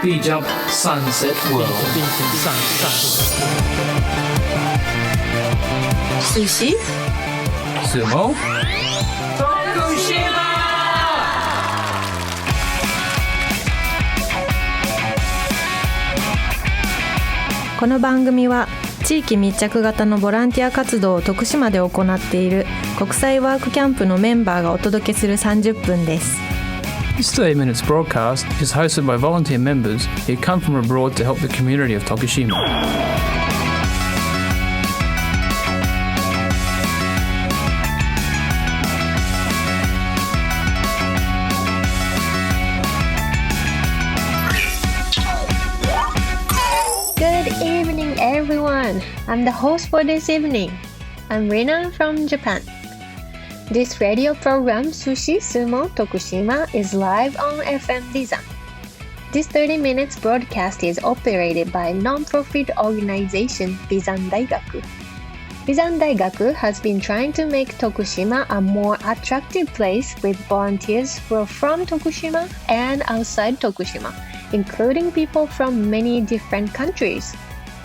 Beach Up Sunset World. Sushi, Sumo, Tokushima! この番組は地域密着型のボランティア活動を徳島で行っている国際ワークキャンプのメンバーがお届けする30分です。This 30 minutes broadcast is hosted by volunteer members who come from abroad to help the community of Tokushima. Good evening, everyone. I'm the host for this evening. I'm Rina from Japan. This radio program, Sushi, Sumo, Tokushima, is live on FM Bizan. This 30 minutes broadcast is operated by non-profit organization Bizan Daigaku. Bizan Daigaku has been trying to make Tokushima a more attractive place with volunteers who are from Tokushima and outside Tokushima, including people from many different countries.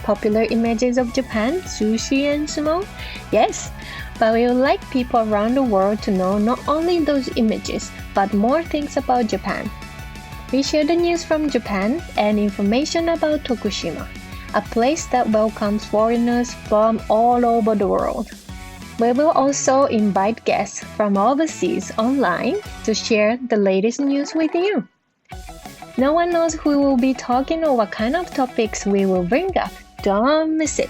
Popular images of Japan, sushi and sumo? Yes, but we would like people around the world to know not only those images, but more things about Japan. We share the news from Japan and information about Tokushima, a place that welcomes foreigners from all over the world. We will also invite guests from overseas online to share the latest news with you. No one knows who will be talking or what kind of topics we will bring up. Don't miss it.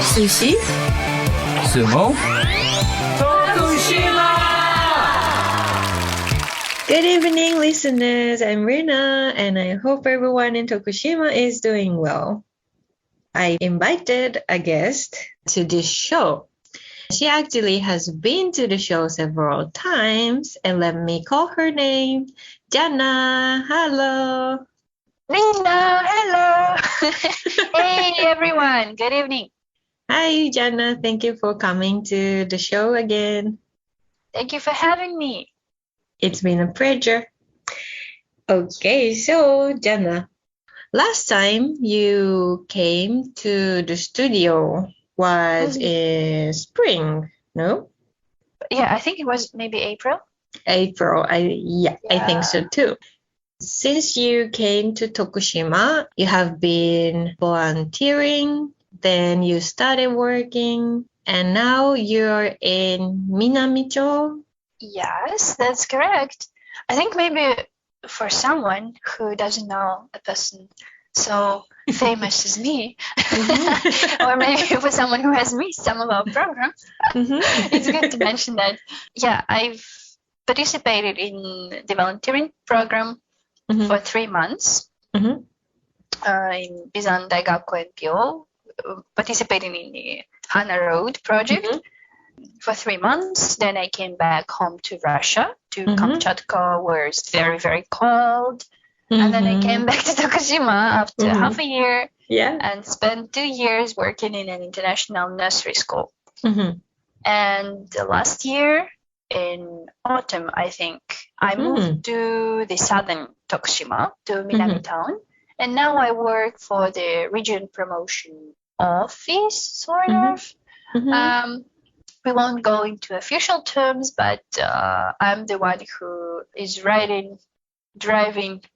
Sushi, Sumo, Tokushima! Good evening, listeners. I'm Rina, and I hope everyone in Tokushima is doing well. I invited a guest to this show. She actually has been to the show several times, and let me call her name, Jana. Hello. Linda, hello. Hey everyone, good evening. Hi, Jana. Thank you for coming to the show again. Thank you for having me. It's been a pleasure. Okay, so Jana, last time you came to the studio was in spring, no? Yeah, I think it was maybe April. April, I think so too. Since you came to Tokushima, you have been volunteering, then you started working, and now you're in Minamicho. Yes, that's correct. I think maybe for someone who doesn't know a person so famous as me, or maybe for someone who has missed some of our programs, it's good to mention that, yeah, I've participated in the volunteering program for 3 months in Bizan Daigaku NPO, participating in the Hana Road project for 3 months. Then I came back home to Russia, to Kamchatka, where it's very, very cold. And then I came back to Tokushima after half a year and spent 2 years working in an international nursery school. And last year, in autumn, I think, I moved to the southern Tokushima, to Minami Town. And now I work for the region promotion office, sort of. We won't go into official terms, but I'm the one who is driving,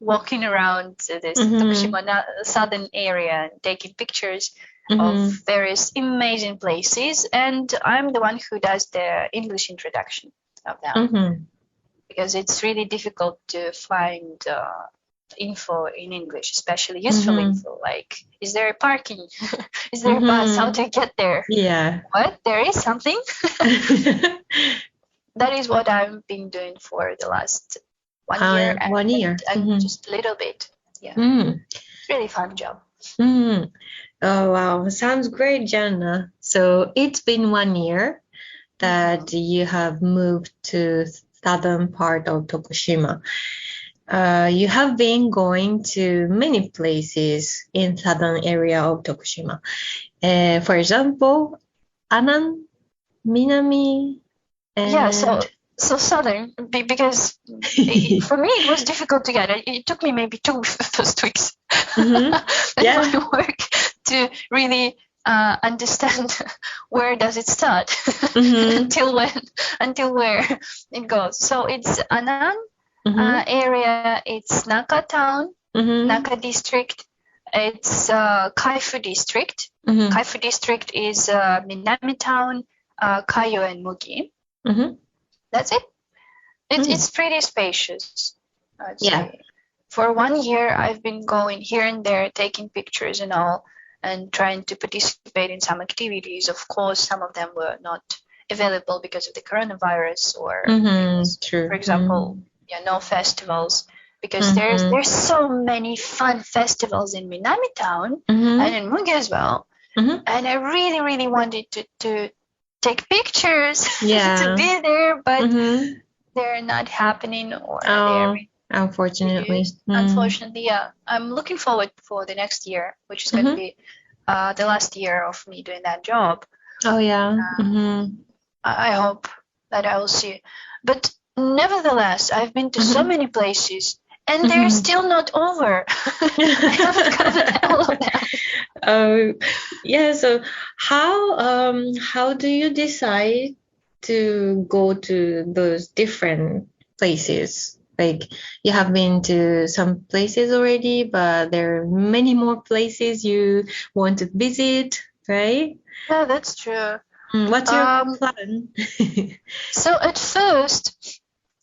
walking around this Tokushima southern area, and taking pictures of various amazing places. And I'm the one who does the English introduction of them. Because it's really difficult to find info in English, especially useful info, like, is there a parking? Is there a bus? How to get there? Yeah. What? There is something? That is what I've been doing for the last 1 year. And 1 year. Just a little bit. Yeah. It's really fun job. Oh, wow. Sounds great, Jana. So it's been 1 year that you have moved to southern part of Tokushima. You have been going to many places in southern area of Tokushima. For example, Anan, Minami, and... Yeah, so so southern because for me it was difficult to get it. It took me maybe 2 first weeks at my work to really understand where does it start until where it goes. So it's Anan area, it's Naka town, Naka district, it's Kaifu district. Kaifu district is Minami town, Kayo and Mugi. That's it. It's pretty spacious, I'd say. For 1 year, I've been going here and there, taking pictures and all, and trying to participate in some activities. Of course, some of them were not available because of the coronavirus, or for example, no festivals. Because there's so many fun festivals in Minami Town and in Mugi as well. And I really, really wanted to take pictures to be there, but they're not happening, or they're unfortunately. Unfortunately, yeah. I'm looking forward for the next year, which is going to be the last year of me doing that job. Oh, yeah. I hope that I will see. But nevertheless, I've been to so many places, and they're still not over. I haven't covered all of them. So how do you decide to go to those different places? Like, you have been to some places already, but there are many more places you want to visit, right? Yeah, that's true. What's your plan? So at first,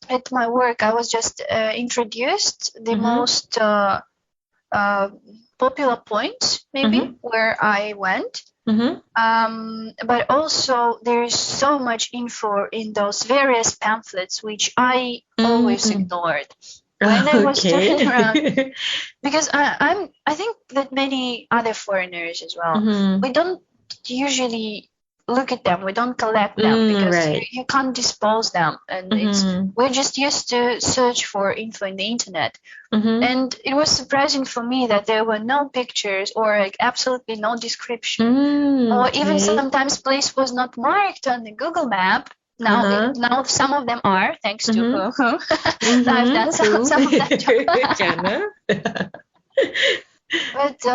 at my work, I was just introduced the most popular points, maybe, where I went. But also there's so much info in those various pamphlets which I always ignored when I was turning around, because I think that many other foreigners as well, we don't usually look at them, we don't collect them, because you can't dispose them, and we're just used to search for info in the internet. And it was surprising for me that there were no pictures, or like absolutely no description, or even sometimes place was not marked on the Google map. Now some of them are, thanks to who I've done some of that job. But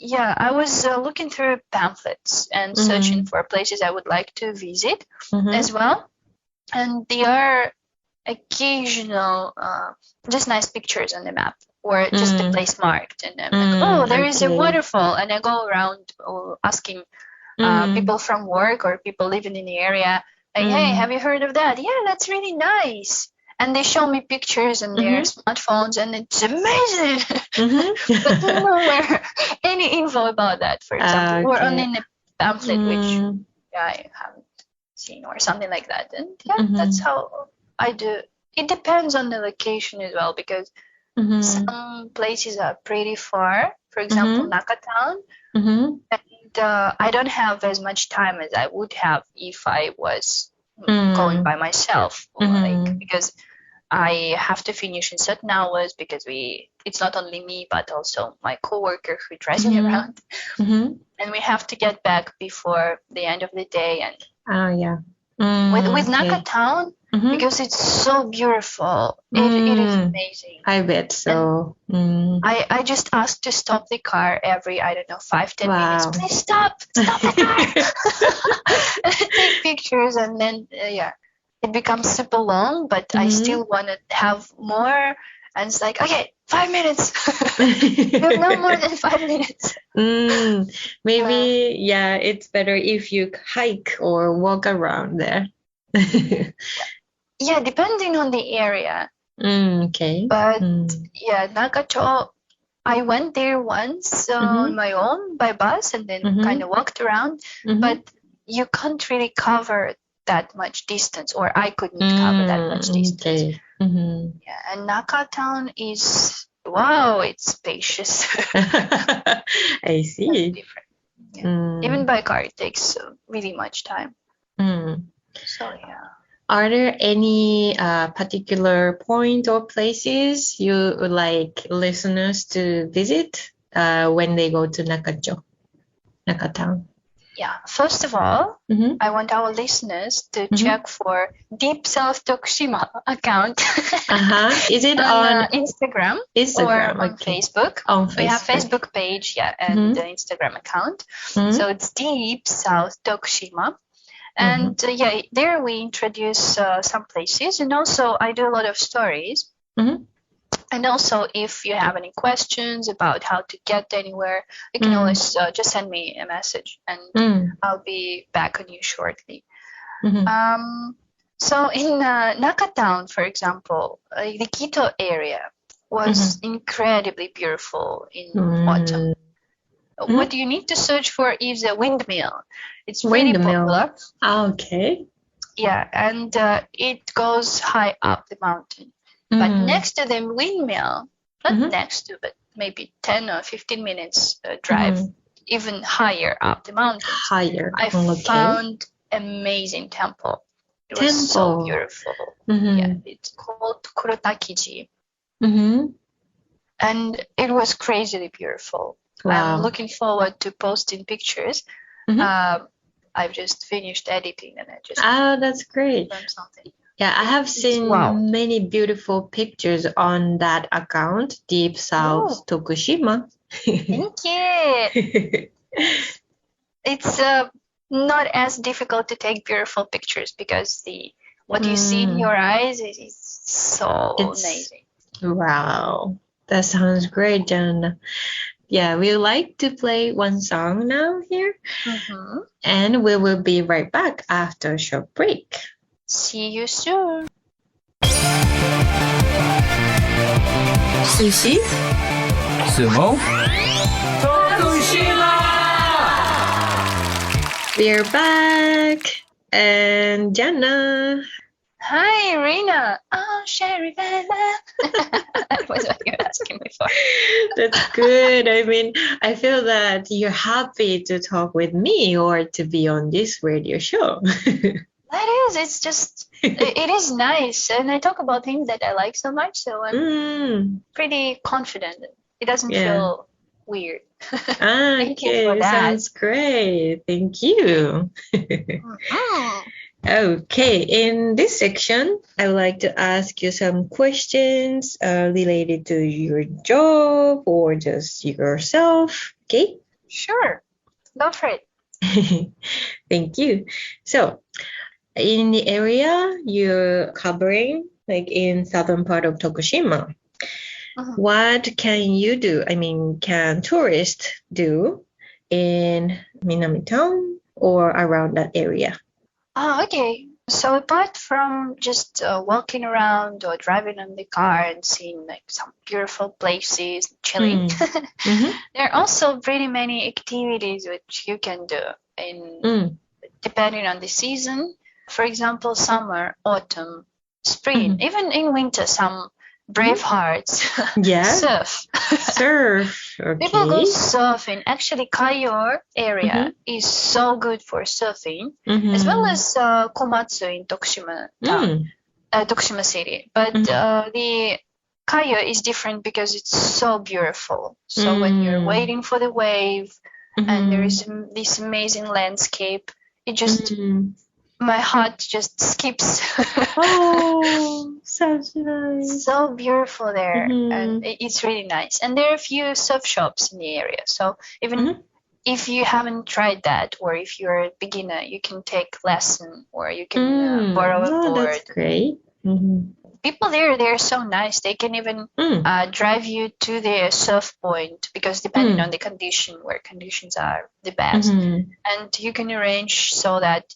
yeah, I was looking through pamphlets and searching for places I would like to visit as well. And there are occasional just nice pictures on the map, or just the place marked. And I'm like, there is a waterfall. And I go around asking people from work or people living in the area, like, hey, have you heard of that? Yeah, that's really nice. And they show me pictures on their smartphones, and it's amazing. But nowhere any info about that, for example, or only in a pamphlet, which I haven't seen, or something like that. And that's how I do. It depends on the location as well, because some places are pretty far. For example, Nakatown. And I don't have as much time as I would have if I was going by myself, because I have to finish in certain hours, because it's not only me but also my coworker who drives me around, and we have to get back before the end of the day. And with Nakatown, because it's so beautiful, it is amazing. I bet so. I just asked to stop the car every 5-10 minutes. Please stop the car. And take pictures, and then it becomes super long, but I still want to have more. And it's like, okay, 5 minutes. You have no more than 5 minutes. Maybe, it's better if you hike or walk around there. Yeah, depending on the area. Okay. But Nakacho, I went there once on my own by bus, and then kind of walked around. But you can't really cover that much distance, or I couldn't cover that much distance. Yeah, and Nakatown is, it's spacious. I see. Different. Yeah. Even by car, it takes really much time. So Are there any particular point or places you would like listeners to visit when they go to Nakatown? Yeah, first of all, Mm-hmm. I want our listeners to Mhm. check for Deep South Tokushima account Is it on on Instagram Instagram? or on Okay. Facebook. On We have Facebook. Facebook page, and Mhm. the Instagram account. Mhm. So it's Deep South Tokushima. Mm-hmm. And there we introduce some places, and also I do a lot of stories. Mhm. And also, if you have any questions about how to get anywhere, you can always just send me a message, and I'll be back on you shortly. Mhm. So in Nakatown, for example, the Quito area was incredibly beautiful in autumn. What you need to search for is a windmill. It's really Windmill. popular. Okay. Yeah, and it goes high up the mountain. But next to the windmill, not next to, but maybe 10 or 15 minutes drive, even higher up the mountains, Higher. I found amazing temple. It was so Temple. beautiful. Mhm. Yeah, it's called Kurotakiji, Mhm. and it was crazily beautiful. Wow. I'm looking forward to posting pictures. I've just finished editing, and I just That's great. learned something. Yeah, I have seen many beautiful pictures on that account, Deep South Tokushima. Thank you. It's not as difficult to take beautiful pictures because what you see in your eyes is so amazing. Wow, that sounds great, Jana. Yeah, we would like to play one song now here, and we will be right back after a short break. See you soon. Sushi, Sumo, Tokushima! We're back, and Jana. Hi, Irina. Oh, Sherry Bella. That was what you were asking me for. That's good. I mean, I feel that you're happy to talk with me or to be on this radio show. That is. It's just, it is nice. And I talk about things that I like so much. So I'm pretty confident. It doesn't feel weird. Thank you for that. Sounds great. Thank you. Okay, in this section, I would like to ask you some questions related to your job or just yourself. Okay? Sure. Go for it. Thank you. So, in the area you're covering, like in southern part of Tokushima, what can you do? I mean, can tourists do in Minami Town or around that area? Oh, okay. So apart from just walking around or driving in the car and seeing like some beautiful places, chilling, there are also pretty many activities which you can do depending on the season. For example, summer, autumn, spring, even in winter, some brave hearts surf. Okay. People go surfing. Actually, Kaiyor area is so good for surfing, as well as Komatsu in Tokushima town, Tokushima city. But the Kaiyor is different because it's so beautiful. So when you're waiting for the wave and there is this amazing landscape, it just my heart just skips. Oh, such nice. So beautiful there, and it's really nice. And there are a few surf shops in the area. So even if you haven't tried that, or if you're a beginner, you can take lesson, or you can borrow a board. That's great. People there, they're so nice. They can even drive you to the surf point because depending on the condition, where conditions are the best, and you can arrange so that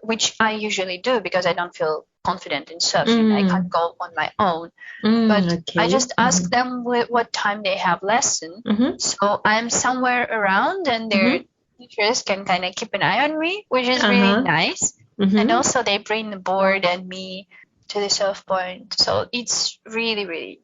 which I usually do because I don't feel confident in surfing. I can't go on my own, but I just ask them what time they have lesson. So I'm somewhere around, and their teachers can kind of keep an eye on me, which is really nice. And also they bring the board and me to the surf point. So it's really, really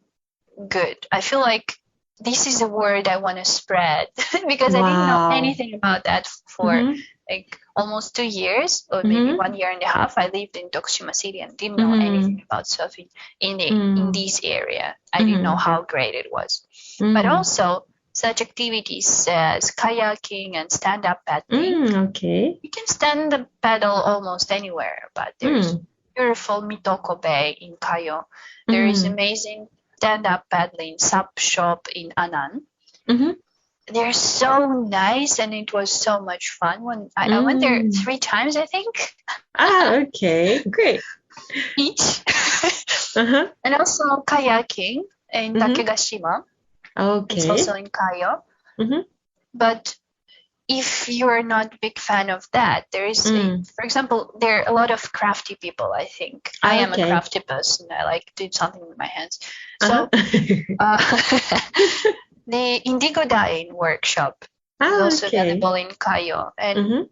good. I feel like this is a word I want to spread because I didn't know anything about that for like almost 2 years or maybe 1 year and a half. I lived in Tokushima City and didn't know anything about surfing in this area. I didn't know how great it was. But also such activities as kayaking and stand-up paddling. Okay. You can stand up paddle almost anywhere, but there's beautiful Mitoko Bay in Kayo. There is amazing stand-up paddling sub shop in Anan. They're so nice, and it was so much fun. When I went there 3 times, I think. Okay, great. Each. And also kayaking in Takegashima. Okay. It's also in Kayo. But if you're not a big fan of that, there is, for example, there are a lot of crafty people, I think. I am a crafty person. I like doing something with my hands. So the Indigo Dyeing workshop is also available in Kayo. And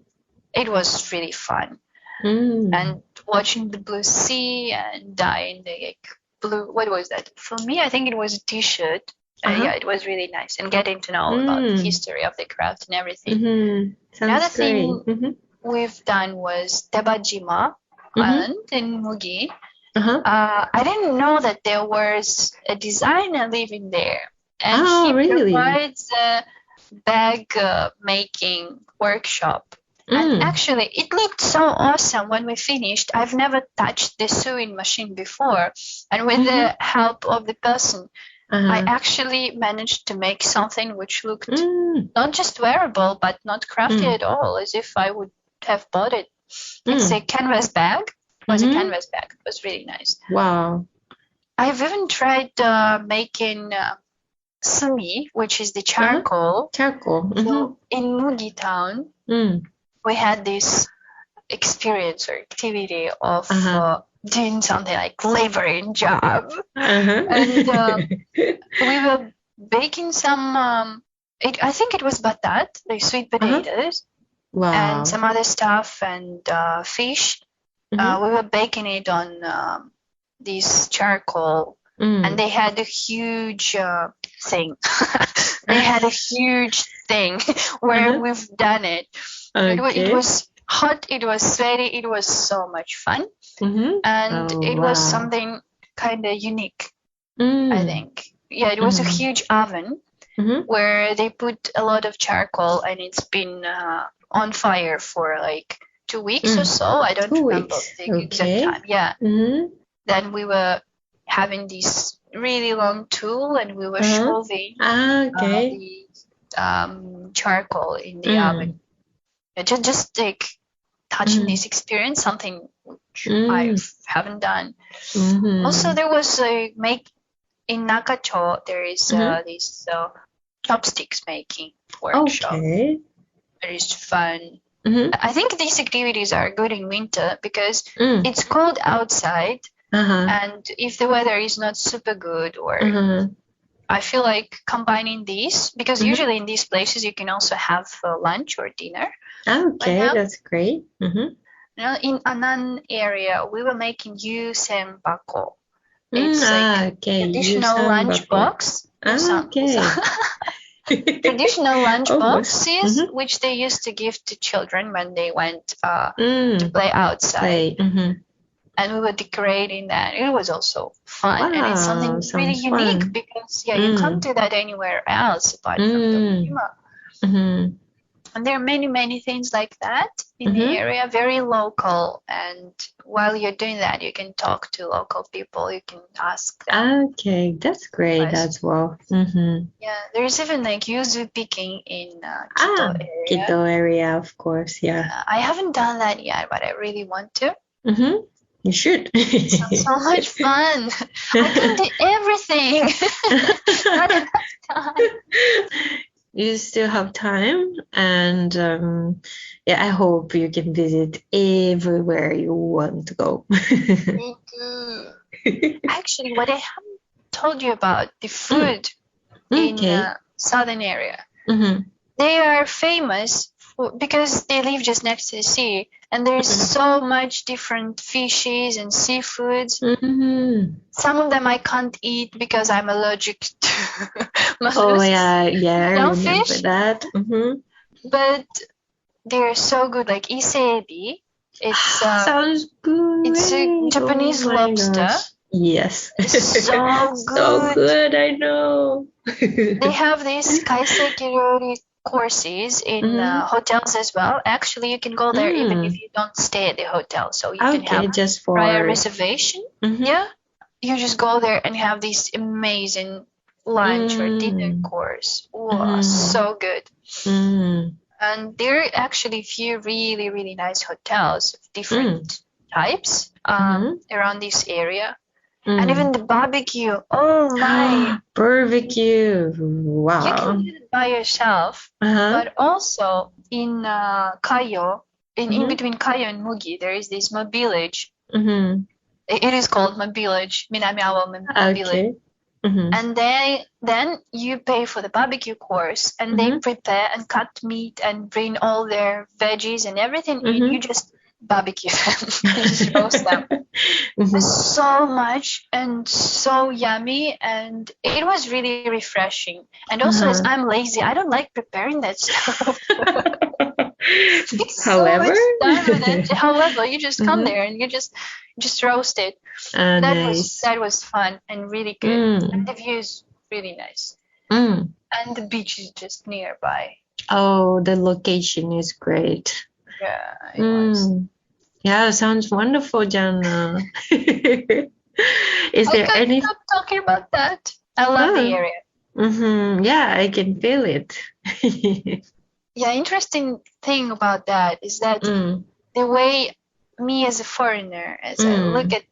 it was really fun. And watching the blue sea and dyeing the blue, what was that? For me, I think it was a t-shirt. Yeah, it was really nice, and getting to know about the history of the craft and everything. Another thing we've done was Tebajima Island in Mugi. I didn't know that there was a designer living there, and he provides a bag making workshop. And actually, it looked so awesome when we finished. I've never touched the sewing machine before, and with the help of the person, I actually managed to make something which looked not just wearable, but not crafty at all, as if I would have bought it. It's a canvas bag. It was a canvas bag. It was really nice. Wow. I've even tried making sumi, which is the charcoal. So in Mugi town, we had this experience or activity of doing something like laboring job. And we were baking some, I think it was batat, like sweet potatoes, and some other stuff, and fish. We were baking it on this charcoal, and they had a huge thing. They had a huge thing where we've done it. It was hot, it was sweaty, it was so much fun. And it was something kind of unique, I think. Yeah, it was a huge oven where they put a lot of charcoal, and it's been on fire for like 2 weeks or so. I don't remember the exact time. Yeah. Then we were having this really long tool, and we were shoving the charcoal in the oven. Just like touching this experience, something which I haven't done. Also, there was in Nakacho, there is this chopsticks making workshop. It is fun. I think these activities are good in winter because it's cold outside, and if the weather is not super good, or I feel like combining these, because usually in these places you can also have lunch or dinner. That's great. In Anan area, we were making yusenbako. It's like traditional lunch box. Traditional lunch boxes, which they used to give to children when they went to play outside. And we were decorating that. It was also fun, and it's something really unique because you can't do that anywhere else apart from Tokushima. And there are many, many things like that in the area, very local. And while you're doing that, you can talk to local people. You can ask them. That's great as well. Yeah, there's even like yuzu picking in Quito area. Quito area, of course, I haven't done that yet, but I really want to. You should. It sounds so much fun. I can do everything. Not enough time. You still have time, and I hope you can visit everywhere you want to go. Me too. Actually, what I haven't told you about the food in southern area. They are famous because they live just next to the sea, and there's so much different fishes and seafoods. Some of them I can't eat because I'm allergic to mollusks. I remember fish. that. But they're so good, like iseebi. It's sounds good. it's a Japanese lobster. Yes. So So good, I know. They have these kaiseki ryori courses in hotels as well. Actually, you can go there even if you don't stay at the hotel. So you can Okay, have just for prior reservation. Mhm. Yeah. You just go there and have this amazing lunch or dinner course. Wow, so good. Mm. And there are actually a few really, really nice hotels of different types around this area. And even the barbecue. Oh my. Barbecue. You Wow. can do it by yourself. But also in Kayo, in between Kayo and Mugi, there is this Ma village. It is called Ma village, Minamiawa Ma village. Okay. And then you pay for the barbecue course, and they prepare and cut meat and bring all their veggies and everything. You just barbecue them, you just roast them. So much and so yummy, and it was really refreshing. And also, as I'm lazy, I don't like preparing that stuff. It's so much time and energy. However, you just come there and you just roast it. That was fun and really good. And the view is really nice. And the beach is just nearby. Oh, the location is great. Yeah, it was. Yeah, sounds wonderful, Jana. Is there can't any? stop talking about that. I love the area. Yeah, I can feel it. Yeah, interesting thing about that is that the way me as a foreigner, as I look at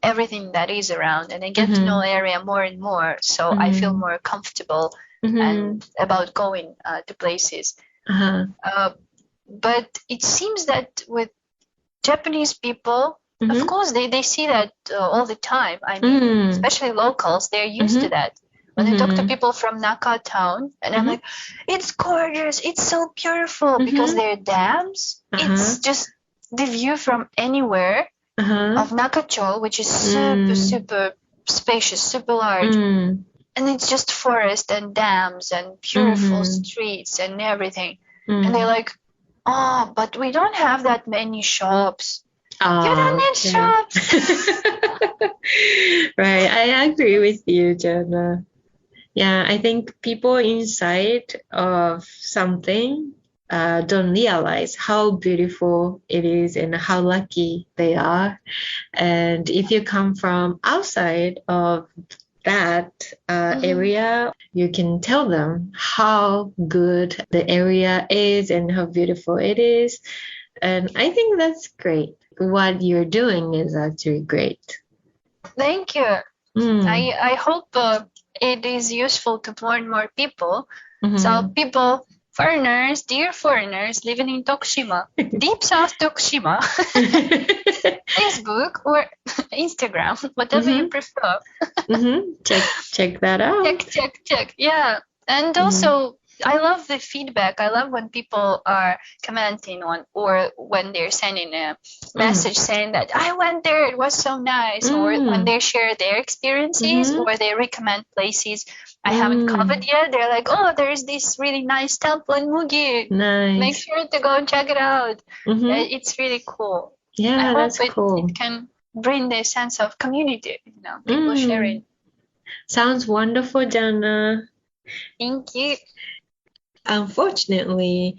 everything that is around and I get to know the area more and more, so I feel more comfortable and about going to places. But it seems that with Japanese people, of course, they see that all the time. I mean, especially locals, they're used to that. When I talk to people from Naka town, and I'm like, it's gorgeous, it's so beautiful, because there are dams. It's just the view from anywhere of Nakacho, which is super, super spacious, super large. And it's just forest and dams and beautiful streets and everything. And they're like, oh, but we don't have that many shops. You don't need shops. Right, I agree with you, Jana. Yeah, I think people inside of something don't realize how beautiful it is and how lucky they are. And if you come from outside of that area, you can tell them how good the area is and how beautiful it is. And I think that's great. What you're doing is actually great. Thank you. I hope it is useful to more and more people. So people, foreigners, dear foreigners living in Tokushima, deep south Tokushima, Facebook or Instagram, whatever you prefer. Check that out. Check. Yeah. And also, I love the feedback. I love when people are commenting on, or when they're sending a message saying that I went there, it was so nice, or when they share their experiences, or they recommend places I haven't covered yet. They're like, oh, there's this really nice temple in Mugi. Nice. Make sure to go and check it out. It's really cool. Yeah, I hope cool. it can bring the sense of community, people sharing. Sounds wonderful, Jana. Thank you. Unfortunately,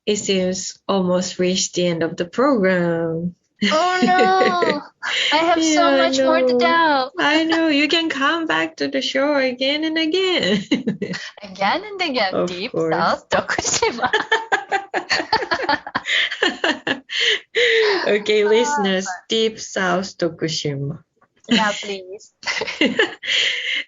it seems almost reached the end of the program. Oh no! I have so much more to tell. I know. You can come back to the show again and again. Again and again. Of Deep course. South Tokushima. Okay, listeners, Deep South Tokushima. Yeah, please.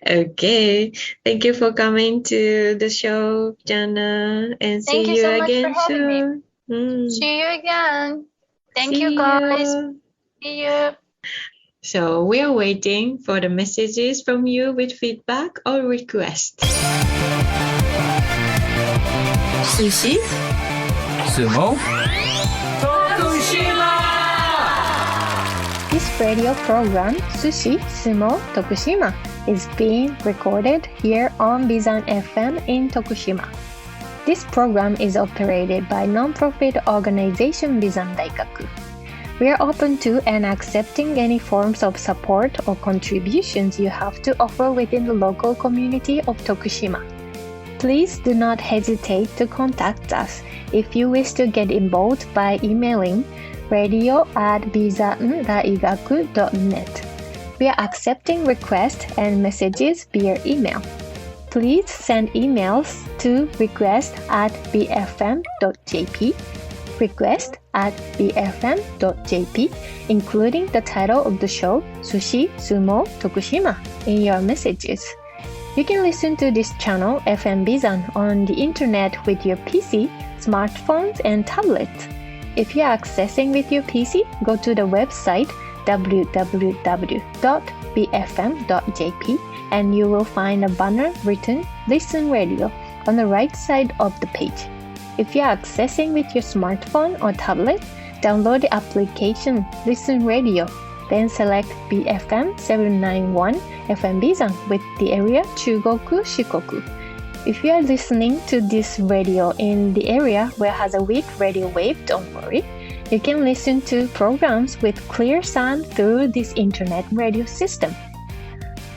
Okay, thank you for coming to the show, Jana, and Thank see you you so much again for having soon. See you again. Thank See you, guys. you. See you. So we are waiting for the messages from you with feedback or requests. Sushi, Sumo, Tokushima! This radio program, Sushi, Sumo, Tokushima, is being recorded here on Bizan FM in Tokushima. This program is operated by non-profit organization Bizan Daikaku. We are open to and accepting any forms of support or contributions you have to offer within the local community of Tokushima. Please do not hesitate to contact us if you wish to get involved by emailing radio@bizan-daigaku.net. We are accepting requests and messages via email. Please send emails to request@bfm.jp, request@bfm.jp, including the title of the show, Sushi, Sumo, Tokushima, in your messages. You can listen to this channel, FM Bizan, on the internet with your PC, smartphones, and tablets. If you are accessing with your PC, go to the website www.bfm.jp and you will find a banner written Listen Radio on the right side of the page. If you are accessing with your smartphone or tablet, download the application Listen Radio, then select BFM 791 FM Bizan with the area Chugoku Shikoku. If you are listening to this radio in the area where has a weak radio wave, don't worry. You can listen to programs with clear sound through this internet radio system.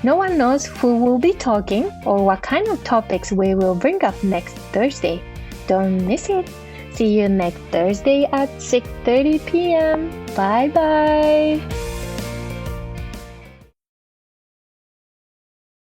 No one knows who will be talking or what kind of topics we will bring up next Thursday. Don't miss it. See you next Thursday at 6:30 p.m. Bye bye.